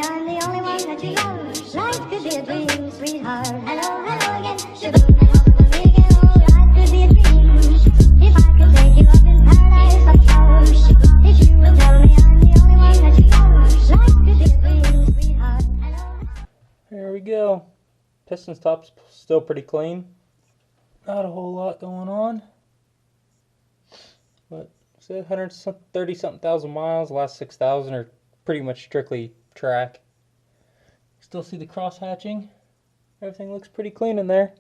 I'm the only one that you love. Life could be a dream, sweetheart. Hello, hello again. Shaboom, hello, we again. Oh, life could be a dream. If I could take you up in paradise, of course. If you would tell me I'm the only one that you love. Life could be a dream, sweetheart. Hello. There we go. Piston stop's still pretty clean. Not a whole lot going on. But said 130 something thousand miles. Last 6,000 are pretty much strictly track. Still see the cross hatching. Everything looks pretty clean in there.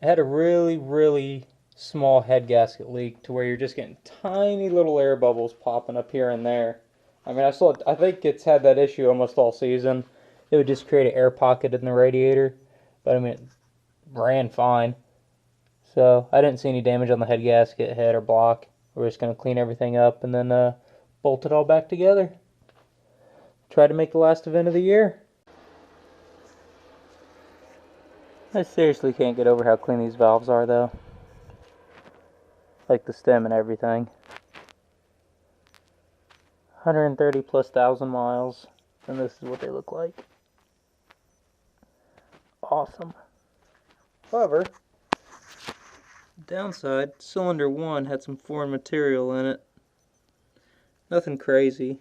I had a really small head gasket leak to where you're just getting tiny little air bubbles popping up here and there. I mean, I think it's had that issue almost all season. It would just create an air pocket in the radiator. But I mean, it ran fine. So I didn't see any damage on the head gasket, head, or block. We're just going to clean everything up and then bolt it all back together. Try to make the last event of the year. I seriously can't get over how clean these valves are though. Like the stem and everything. 130 plus thousand miles. And this is what they look like. Awesome. However, downside, cylinder 1 had some foreign material in it. Nothing crazy,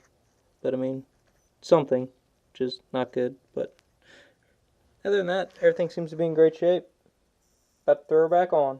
but I mean, something, which is not good, but other than that, everything seems to be in great shape. About to throw her back on.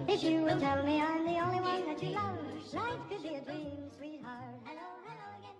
If you would tell me I'm the only one that you love, life could be a dream, sweetheart. Hello, hello again.